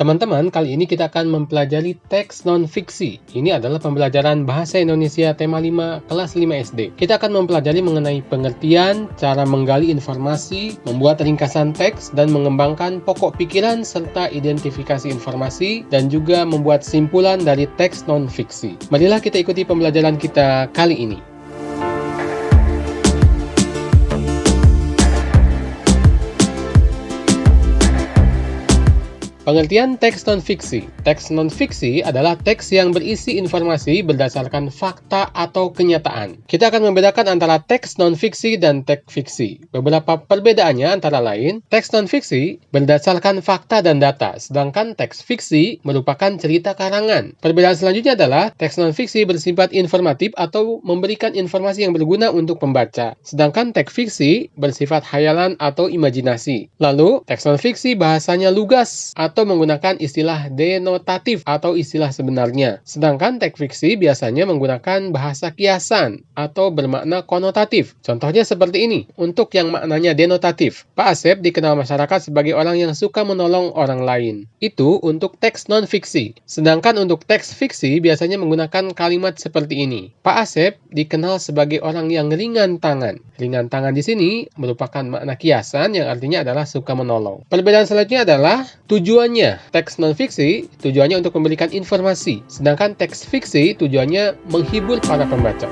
Teman-teman, kali ini kita akan mempelajari teks non-fiksi. Ini adalah pembelajaran Bahasa Indonesia tema 5, kelas 5 SD. Kita akan mempelajari mengenai pengertian, cara menggali informasi, membuat ringkasan teks, dan mengembangkan pokok pikiran serta identifikasi informasi, dan juga membuat simpulan dari teks non-fiksi. Marilah kita ikuti pembelajaran kita kali ini. Pengertian teks non-fiksi. Teks non-fiksi adalah teks yang berisi informasi berdasarkan fakta atau kenyataan. Kita akan membedakan antara teks non-fiksi dan teks fiksi. Beberapa perbedaannya antara lain, teks non-fiksi berdasarkan fakta dan data, sedangkan teks fiksi merupakan cerita karangan. Perbedaan selanjutnya adalah teks non-fiksi bersifat informatif atau memberikan informasi yang berguna untuk pembaca, sedangkan teks fiksi bersifat khayalan atau imajinasi. Lalu, teks non-fiksi bahasanya lugas atau menggunakan istilah denotatif atau istilah sebenarnya. Sedangkan teks fiksi biasanya menggunakan bahasa kiasan atau bermakna konotatif. Contohnya seperti ini. Untuk yang maknanya denotatif, Pak Asep dikenal masyarakat sebagai orang yang suka menolong orang lain. Itu untuk teks non-fiksi. Sedangkan untuk teks fiksi biasanya menggunakan kalimat seperti ini. Pak Asep dikenal sebagai orang yang ringan tangan. Ringan tangan di sini merupakan makna kiasan yang artinya adalah suka menolong. Perbedaan selanjutnya adalah tujuannya. Teks non-fiksi tujuannya untuk memberikan informasi, sedangkan teks fiksi tujuannya menghibur para pembacanya.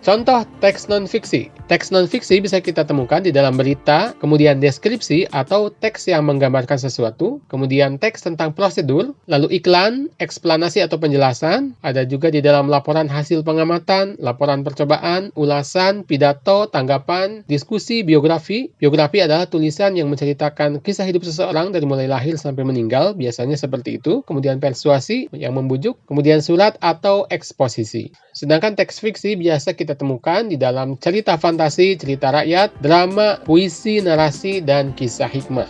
Contoh teks non-fiksi. Teks non-fiksi bisa kita temukan di dalam berita, kemudian deskripsi atau teks yang menggambarkan sesuatu, kemudian teks tentang prosedur, lalu iklan, eksplanasi atau penjelasan, ada juga di dalam laporan hasil pengamatan, laporan percobaan, ulasan, pidato, tanggapan, diskusi, biografi. Biografi adalah tulisan yang menceritakan kisah hidup seseorang dari mulai lahir sampai meninggal, biasanya seperti itu, kemudian persuasi yang membujuk, kemudian surat atau eksposisi. Sedangkan teks fiksi biasa kita temukan di dalam cerita fantasi, cerita rakyat, drama, puisi, narasi, dan kisah hikmah.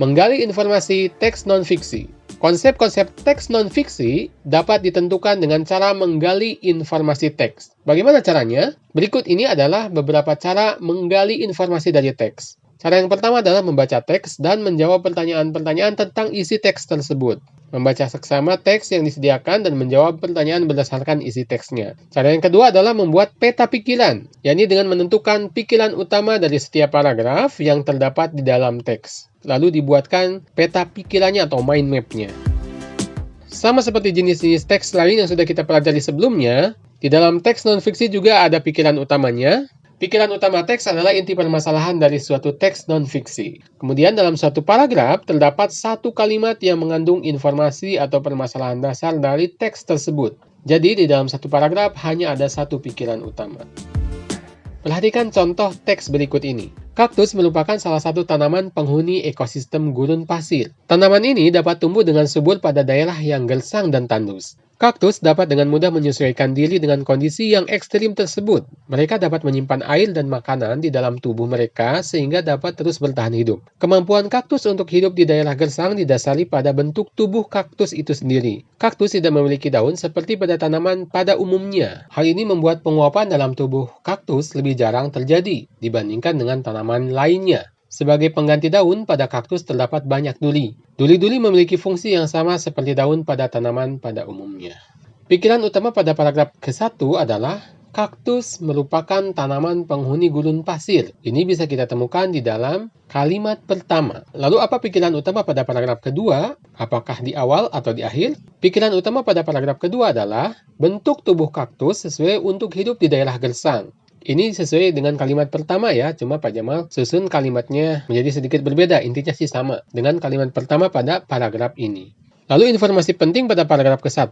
Menggali informasi teks non-fiksi. Konsep-konsep teks non-fiksi dapat ditentukan dengan cara menggali informasi teks. Bagaimana caranya? Berikut ini adalah beberapa cara menggali informasi dari teks. Cara yang pertama adalah membaca teks dan menjawab pertanyaan-pertanyaan tentang isi teks tersebut. Membaca seksama teks yang disediakan dan menjawab pertanyaan berdasarkan isi teksnya. Cara yang kedua adalah membuat peta pikiran, yakni dengan menentukan pikiran utama dari setiap paragraf yang terdapat di dalam teks. Lalu dibuatkan peta pikirannya atau mind map-nya. Sama seperti jenis-jenis teks lain yang sudah kita pelajari sebelumnya, di dalam teks non-fiksi juga ada pikiran utamanya. Pikiran utama teks adalah inti permasalahan dari suatu teks non-fiksi. Kemudian dalam suatu paragraf terdapat satu kalimat yang mengandung informasi atau permasalahan dasar dari teks tersebut. Jadi di dalam satu paragraf hanya ada satu pikiran utama. Perhatikan contoh teks berikut ini. Kaktus merupakan salah satu tanaman penghuni ekosistem gurun pasir. Tanaman ini dapat tumbuh dengan subur pada daerah yang gersang dan tandus. Kaktus dapat dengan mudah menyesuaikan diri dengan kondisi yang ekstrim tersebut. Mereka dapat menyimpan air dan makanan di dalam tubuh mereka sehingga dapat terus bertahan hidup. Kemampuan kaktus untuk hidup di daerah gersang didasari pada bentuk tubuh kaktus itu sendiri. Kaktus tidak memiliki daun seperti pada tanaman pada umumnya. Hal ini membuat penguapan dalam tubuh kaktus lebih jarang terjadi dibandingkan dengan tanaman lainnya. Sebagai pengganti daun, pada kaktus terdapat banyak duri. Duri-duri memiliki fungsi yang sama seperti daun pada tanaman pada umumnya. Pikiran utama pada paragraf ke-1 adalah kaktus merupakan tanaman penghuni gurun pasir. Ini bisa kita temukan di dalam kalimat pertama. Lalu apa pikiran utama pada paragraf kedua? Apakah di awal atau di akhir? Pikiran utama pada paragraf kedua adalah bentuk tubuh kaktus sesuai untuk hidup di daerah gersang. Ini sesuai dengan kalimat pertama ya, cuma Pak Jamal susun kalimatnya menjadi sedikit berbeda, intinya sih sama dengan kalimat pertama pada paragraf ini. Lalu informasi penting pada paragraf ke-1,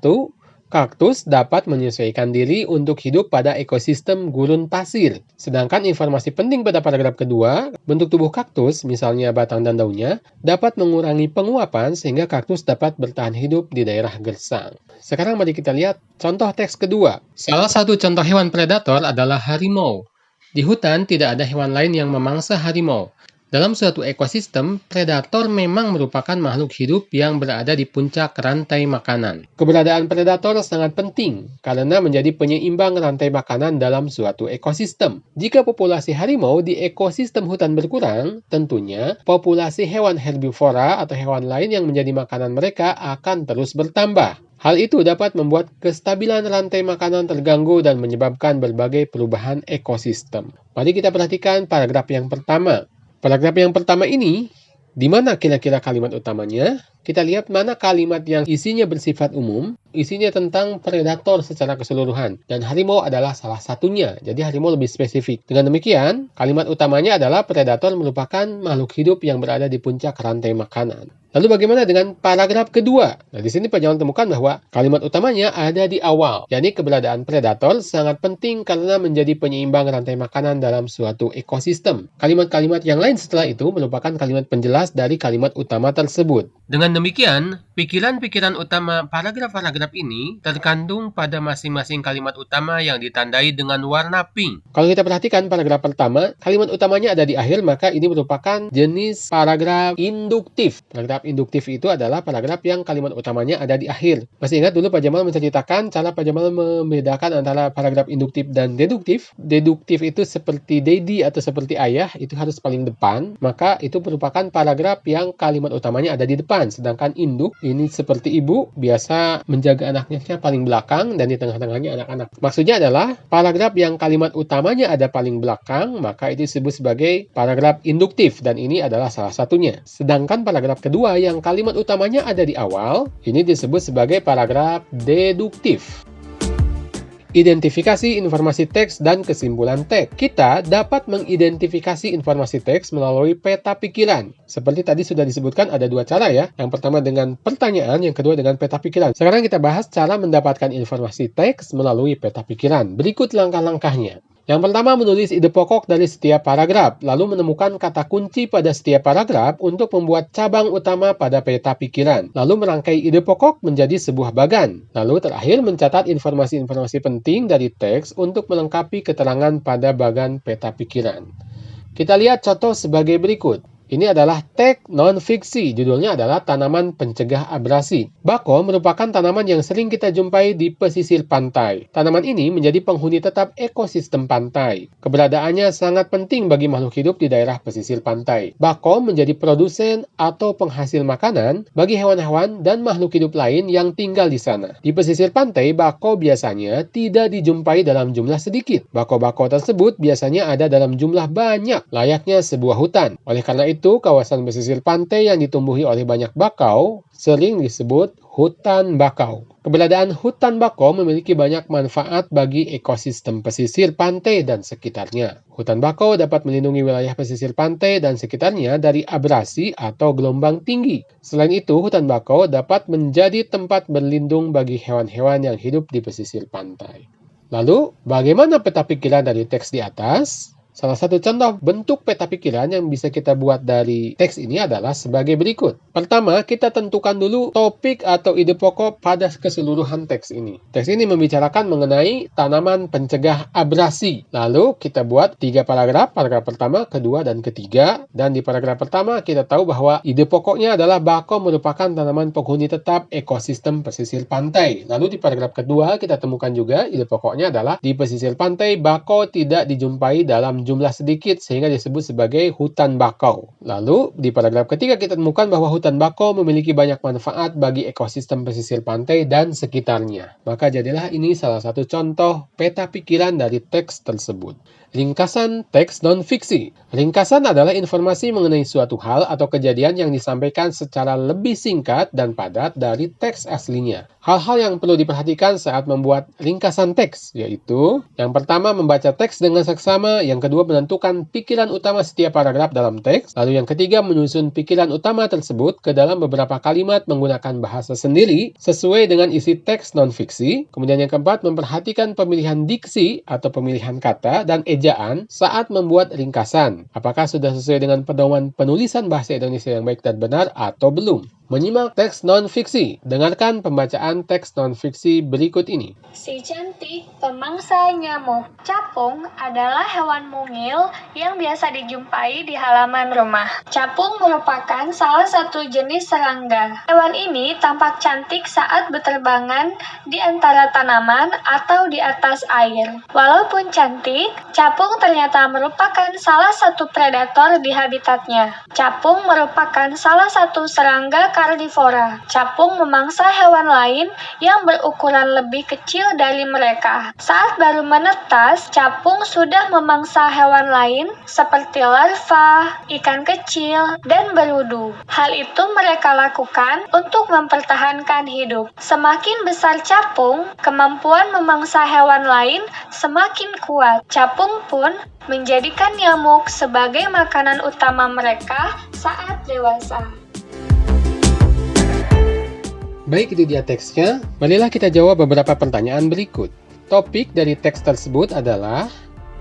kaktus dapat menyesuaikan diri untuk hidup pada ekosistem gurun pasir. Sedangkan informasi penting pada paragraf kedua, bentuk tubuh kaktus, misalnya batang dan daunnya, dapat mengurangi penguapan sehingga kaktus dapat bertahan hidup di daerah gersang. Sekarang mari kita lihat contoh teks kedua. Salah satu contoh hewan predator adalah harimau. Di hutan tidak ada hewan lain yang memangsa harimau. Dalam suatu ekosistem, predator memang merupakan makhluk hidup yang berada di puncak rantai makanan. Keberadaan predator sangat penting karena menjadi penyeimbang rantai makanan dalam suatu ekosistem. Jika populasi harimau di ekosistem hutan berkurang, tentunya populasi hewan herbivora atau hewan lain yang menjadi makanan mereka akan terus bertambah. Hal itu dapat membuat kestabilan rantai makanan terganggu dan menyebabkan berbagai perubahan ekosistem. Mari kita perhatikan paragraf yang pertama. Paragraf yang pertama ini, di mana kira-kira kalimat utamanya? Kita lihat mana kalimat yang isinya bersifat umum, isinya tentang predator secara keseluruhan, dan harimau adalah salah satunya, jadi harimau lebih spesifik. Dengan demikian, kalimat utamanya adalah predator merupakan makhluk hidup yang berada di puncak rantai makanan. Lalu bagaimana dengan paragraf kedua? Nah, di sini penjelasan temukan bahwa kalimat utamanya ada di awal, yakni keberadaan predator sangat penting karena menjadi penyeimbang rantai makanan dalam suatu ekosistem. Kalimat-kalimat yang lain setelah itu merupakan kalimat penjelas dari kalimat utama tersebut. Dengan demikian, pikiran-pikiran utama paragraf-paragraf ini terkandung pada masing-masing kalimat utama yang ditandai dengan warna pink. Kalau kita perhatikan paragraf pertama, kalimat utamanya ada di akhir, maka ini merupakan jenis paragraf induktif. Paragraf induktif itu adalah paragraf yang kalimat utamanya ada di akhir. Masih ingat dulu Pak Jamal menceritakan cara Pak Jamal membedakan antara paragraf induktif dan deduktif. Deduktif itu seperti daddy atau seperti ayah, itu harus paling depan, maka itu merupakan paragraf yang kalimat utamanya ada di depan. Sedangkan induk ini seperti ibu, biasa menjaga anaknya paling belakang dan di tengah-tengahnya anak-anak. Maksudnya adalah paragraf yang kalimat utamanya ada paling belakang, maka itu disebut sebagai paragraf induktif dan ini adalah salah satunya. Sedangkan paragraf kedua yang kalimat utamanya ada di awal, ini disebut sebagai paragraf deduktif. Identifikasi informasi teks dan kesimpulan teks. Kita dapat mengidentifikasi informasi teks melalui peta pikiran. Seperti tadi sudah disebutkan ada dua cara ya. Yang pertama dengan pertanyaan, yang kedua dengan peta pikiran. Sekarang kita bahas cara mendapatkan informasi teks melalui peta pikiran. Berikut langkah-langkahnya. Yang pertama, menulis ide pokok dari setiap paragraf, lalu menemukan kata kunci pada setiap paragraf untuk membuat cabang utama pada peta pikiran, lalu merangkai ide pokok menjadi sebuah bagan, lalu terakhir mencatat informasi-informasi penting dari teks untuk melengkapi keterangan pada bagan peta pikiran. Kita lihat contoh sebagai berikut. Ini adalah teks non-fiksi, judulnya adalah tanaman pencegah abrasi. Bako merupakan tanaman yang sering kita jumpai di pesisir pantai. Tanaman ini menjadi penghuni tetap ekosistem pantai. Keberadaannya sangat penting bagi makhluk hidup di daerah pesisir pantai. Bako menjadi produsen atau penghasil makanan bagi hewan-hewan dan makhluk hidup lain yang tinggal di sana. Di pesisir pantai, bako biasanya tidak dijumpai dalam jumlah sedikit. Bako-bako tersebut biasanya ada dalam jumlah banyak, layaknya sebuah hutan. Oleh karena itu, kawasan pesisir pantai yang ditumbuhi oleh banyak bakau sering disebut hutan bakau. Keberadaan hutan bakau memiliki banyak manfaat bagi ekosistem pesisir pantai dan sekitarnya. Hutan bakau dapat melindungi wilayah pesisir pantai dan sekitarnya dari abrasi atau gelombang tinggi. Selain itu, hutan bakau dapat menjadi tempat berlindung bagi hewan-hewan yang hidup di pesisir pantai. Lalu, bagaimana peta pikiran dari teks di atas? Salah satu contoh bentuk peta pikiran yang bisa kita buat dari teks ini adalah sebagai berikut. Pertama, kita tentukan dulu topik atau ide pokok pada keseluruhan teks ini. Teks ini membicarakan mengenai tanaman pencegah abrasi. Lalu kita buat 3 paragraf, paragraf pertama, kedua, dan ketiga. Dan di paragraf pertama kita tahu bahwa ide pokoknya adalah bako merupakan tanaman penghuni tetap ekosistem pesisir pantai. Lalu di paragraf kedua kita temukan juga ide pokoknya adalah di pesisir pantai bako tidak dijumpai dalam jumlah sedikit sehingga disebut sebagai hutan bakau. Lalu di paragraf ketiga kita temukan bahwa hutan bakau memiliki banyak manfaat bagi ekosistem pesisir pantai dan sekitarnya. Maka jadilah ini salah satu contoh peta pikiran dari teks tersebut. Ringkasan teks non-fiksi. Ringkasan adalah informasi mengenai suatu hal atau kejadian yang disampaikan secara lebih singkat dan padat dari teks aslinya. Hal-hal yang perlu diperhatikan saat membuat ringkasan teks, yaitu yang pertama membaca teks dengan seksama, yang kedua menentukan pikiran utama setiap paragraf dalam teks, lalu yang ketiga menyusun pikiran utama tersebut ke dalam beberapa kalimat menggunakan bahasa sendiri sesuai dengan isi teks non-fiksi, kemudian yang keempat memperhatikan pemilihan diksi atau pemilihan kata dan ejaan saat membuat ringkasan. Apakah sudah sesuai dengan pedoman penulisan bahasa Indonesia yang baik dan benar atau belum? Menyimak teks non-fiksi. Dengarkan pembacaan teks non-fiksi berikut ini. Si cantik pemangsa nyamuk. Capung adalah hewan mungil yang biasa dijumpai di halaman rumah. Capung merupakan salah satu jenis serangga. Hewan ini tampak cantik saat berterbangan di antara tanaman atau di atas air. Walaupun cantik, capung ternyata merupakan salah satu predator di habitatnya. Capung merupakan salah satu serangga karnivora. Capung memangsa hewan lain yang berukuran lebih kecil dari mereka. Saat baru menetas, capung sudah memangsa hewan lain seperti larva, ikan kecil, dan berudu. Hal itu mereka lakukan untuk mempertahankan hidup. Semakin besar capung, kemampuan memangsa hewan lain semakin kuat. Capung pun menjadikan nyamuk sebagai makanan utama mereka saat dewasa. Baik, itu dia teksnya. Marilah kita jawab beberapa pertanyaan berikut. Topik dari teks tersebut adalah,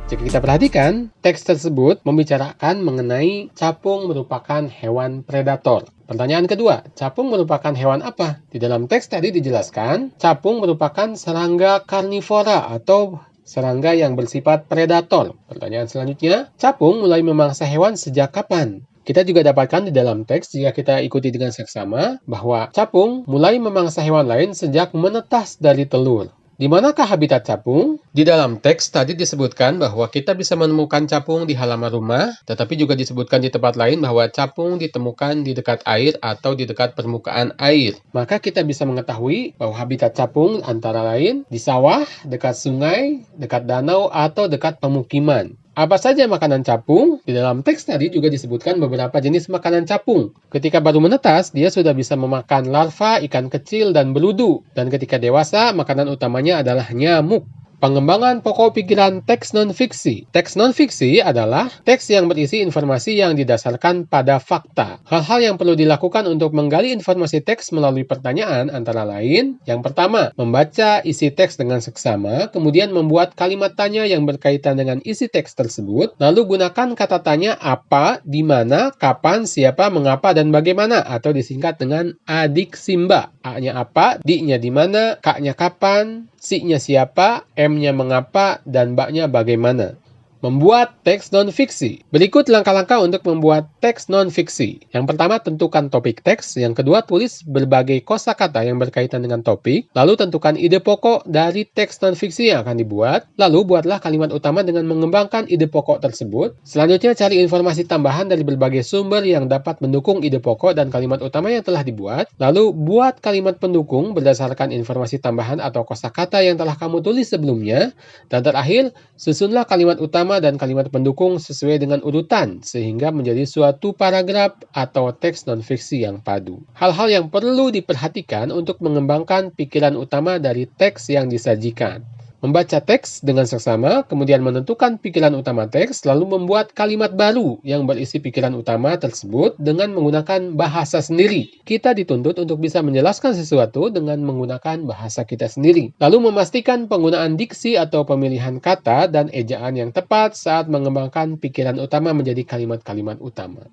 jika kita perhatikan, teks tersebut membicarakan mengenai capung merupakan hewan predator. Pertanyaan kedua, capung merupakan hewan apa? Di dalam teks tadi dijelaskan, capung merupakan serangga karnivora atau serangga yang bersifat predator. Pertanyaan selanjutnya, capung mulai memangsa hewan sejak kapan? Kita juga dapatkan di dalam teks, jika kita ikuti dengan seksama, bahwa capung mulai memangsa hewan lain sejak menetas dari telur. Di manakah habitat capung? Di dalam teks tadi disebutkan bahwa kita bisa menemukan capung di halaman rumah, tetapi juga disebutkan di tempat lain bahwa capung ditemukan di dekat air atau di dekat permukaan air. Maka kita bisa mengetahui bahwa habitat capung antara lain di sawah, dekat sungai, dekat danau, atau dekat pemukiman. Apa saja makanan capung? Di dalam teks tadi juga disebutkan beberapa jenis makanan capung. Ketika baru menetas, dia sudah bisa memakan larva, ikan kecil, dan beludu. Dan ketika dewasa, makanan utamanya adalah nyamuk. Pengembangan pokok pikiran teks non-fiksi. Teks non-fiksi adalah teks yang berisi informasi yang didasarkan pada fakta. Hal-hal yang perlu dilakukan untuk menggali informasi teks melalui pertanyaan antara lain, yang pertama, membaca isi teks dengan seksama, kemudian membuat kalimat tanya yang berkaitan dengan isi teks tersebut, lalu gunakan kata tanya apa, di mana, kapan, siapa, mengapa, dan bagaimana, atau disingkat dengan adiksimba. A-nya apa, di-nya di mana, K-nya kapan, Si-nya siapa, M-nya mengapa, dan B-nya bagaimana. Membuat teks non-fiksi. Berikut langkah-langkah untuk membuat teks non-fiksi. Yang pertama, tentukan topik teks. Yang kedua, tulis berbagai kosakata yang berkaitan dengan topik. Lalu tentukan ide pokok dari teks non-fiksi yang akan dibuat. Lalu buatlah kalimat utama dengan mengembangkan ide pokok tersebut. Selanjutnya, cari informasi tambahan dari berbagai sumber yang dapat mendukung ide pokok dan kalimat utama yang telah dibuat. Lalu buat kalimat pendukung berdasarkan informasi tambahan atau kosakata yang telah kamu tulis sebelumnya. Dan terakhir, susunlah kalimat utama dan kalimat pendukung sesuai dengan urutan sehingga menjadi suatu paragraf atau teks non-fiksi yang padu. Hal-hal yang perlu diperhatikan untuk mengembangkan pikiran utama dari teks yang disajikan. Membaca teks dengan seksama, kemudian menentukan pikiran utama teks, lalu membuat kalimat baru yang berisi pikiran utama tersebut dengan menggunakan bahasa sendiri. Kita dituntut untuk bisa menjelaskan sesuatu dengan menggunakan bahasa kita sendiri. Lalu memastikan penggunaan diksi atau pemilihan kata dan ejaan yang tepat saat mengembangkan pikiran utama menjadi kalimat-kalimat utama.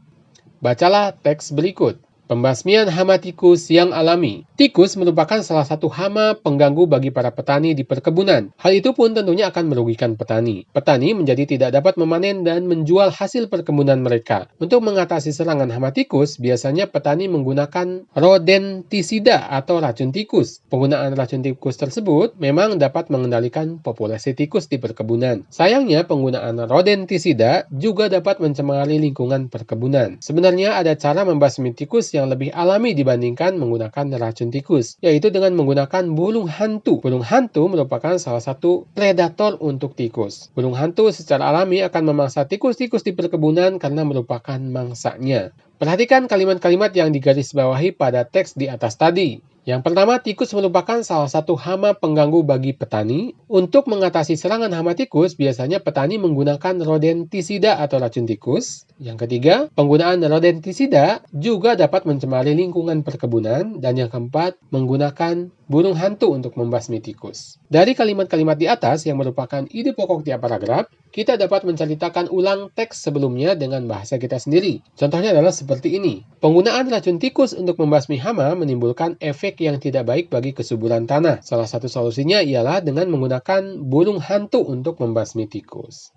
Bacalah teks berikut. Pembasmian hama tikus yang alami. Tikus merupakan salah satu hama pengganggu bagi para petani di perkebunan. Hal itu pun tentunya akan merugikan petani. Petani menjadi tidak dapat memanen dan menjual hasil perkebunan mereka. Untuk mengatasi serangan hama tikus, biasanya petani menggunakan rodentisida atau racun tikus. Penggunaan racun tikus tersebut memang dapat mengendalikan populasi tikus di perkebunan. Sayangnya, penggunaan rodentisida juga dapat mencemari lingkungan perkebunan. Sebenarnya ada cara membasmi tikus yang lebih alami dibandingkan menggunakan racun tikus, yaitu dengan menggunakan burung hantu. Burung hantu merupakan salah satu predator untuk tikus. Burung hantu secara alami akan memangsa tikus-tikus di perkebunan karena merupakan mangsanya. Perhatikan kalimat-kalimat yang digarisbawahi pada teks di atas tadi. Yang pertama, tikus merupakan salah satu hama pengganggu bagi petani. Untuk mengatasi serangan hama tikus, biasanya petani menggunakan rodentisida atau racun tikus. Yang ketiga, penggunaan rodentisida juga dapat mencemari lingkungan perkebunan. Dan yang keempat, menggunakan burung hantu untuk membasmi tikus. Dari kalimat-kalimat di atas yang merupakan ide pokok tiap paragraf, kita dapat menceritakan ulang teks sebelumnya dengan bahasa kita sendiri. Contohnya adalah seperti ini. Penggunaan racun tikus untuk membasmi hama menimbulkan efek yang tidak baik bagi kesuburan tanah. Salah satu solusinya ialah dengan menggunakan burung hantu untuk membasmi tikus.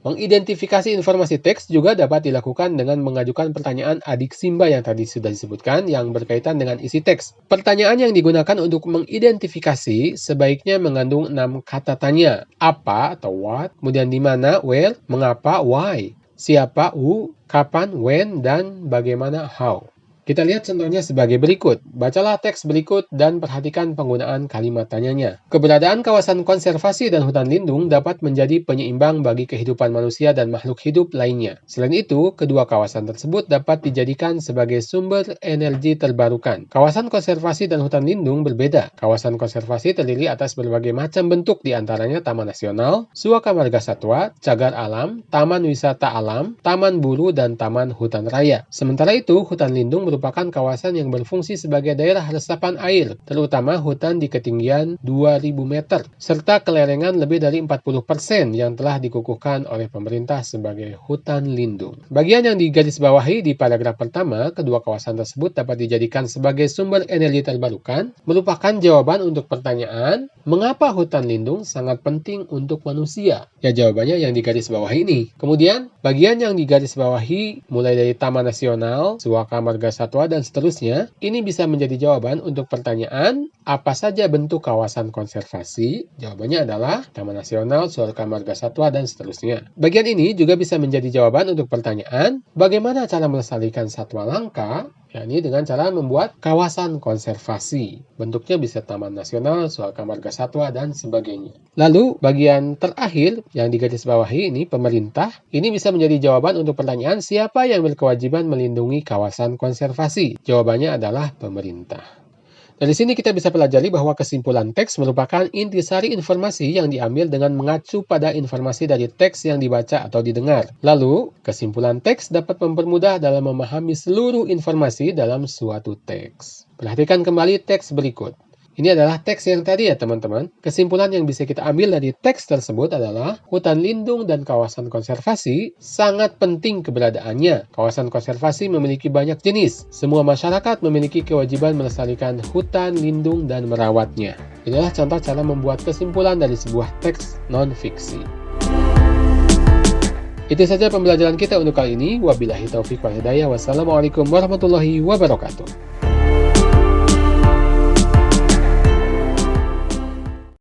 Mengidentifikasi informasi teks juga dapat dilakukan dengan mengajukan pertanyaan adik Simba yang tadi sudah disebutkan yang berkaitan dengan isi teks. Pertanyaan yang digunakan untuk mengidentifikasi sebaiknya mengandung 6 kata tanya. Apa atau what, kemudian di mana, where, mengapa, why, siapa, who, kapan, when, dan bagaimana, how. Kita lihat contohnya sebagai berikut. Bacalah teks berikut dan perhatikan penggunaan kalimat tanyanya. Keberadaan kawasan konservasi dan hutan lindung dapat menjadi penyeimbang bagi kehidupan manusia dan makhluk hidup lainnya. Selain itu, kedua kawasan tersebut dapat dijadikan sebagai sumber energi terbarukan. Kawasan konservasi dan hutan lindung berbeda. Kawasan konservasi terdiri atas berbagai macam bentuk, diantaranya Taman Nasional, Suaka Marga Satwa, Cagar Alam, Taman Wisata Alam, Taman Buru, dan Taman Hutan Raya. Sementara itu, hutan lindung merupakan kawasan yang berfungsi sebagai daerah resapan air, terutama hutan di ketinggian 2000 meter, serta kelerengan lebih dari 40% yang telah dikukuhkan oleh pemerintah sebagai hutan lindung. Bagian yang digarisbawahi di paragraf pertama, kedua kawasan tersebut dapat dijadikan sebagai sumber energi terbarukan, merupakan jawaban untuk pertanyaan, mengapa hutan lindung sangat penting untuk manusia? Ya, jawabannya yang digarisbawahi ini. Kemudian, bagian yang digarisbawahi mulai dari Taman Nasional, Suaka Marga Satwa, dan seterusnya, ini bisa menjadi jawaban untuk pertanyaan, apa saja bentuk kawasan konservasi? Jawabannya adalah Taman Nasional, Suaka Marga Satwa, dan seterusnya. Bagian ini juga bisa menjadi jawaban untuk pertanyaan, bagaimana cara melestarikan satwa langka? Yakni dengan cara membuat kawasan konservasi. Bentuknya bisa Taman Nasional, Suaka Marga Satwa, dan sebagainya. Lalu, bagian terakhir yang digarisbawahi ini, pemerintah, ini bisa menjadi jawaban untuk pertanyaan siapa yang berkewajiban melindungi kawasan konservasi. Jawabannya adalah pemerintah. Dari sini kita bisa pelajari bahwa kesimpulan teks merupakan intisari informasi yang diambil dengan mengacu pada informasi dari teks yang dibaca atau didengar. Lalu, kesimpulan teks dapat mempermudah dalam memahami seluruh informasi dalam suatu teks. Perhatikan kembali teks berikut. Ini adalah teks yang tadi ya teman-teman. Kesimpulan yang bisa kita ambil dari teks tersebut adalah hutan lindung dan kawasan konservasi sangat penting keberadaannya. Kawasan konservasi memiliki banyak jenis. Semua masyarakat memiliki kewajiban melestarikan hutan lindung dan merawatnya. Inilah contoh cara membuat kesimpulan dari sebuah teks non-fiksi. Itu saja pembelajaran kita untuk kali ini. Wabillahi taufiq wal hidayah. Wassalamualaikum warahmatullahi wabarakatuh.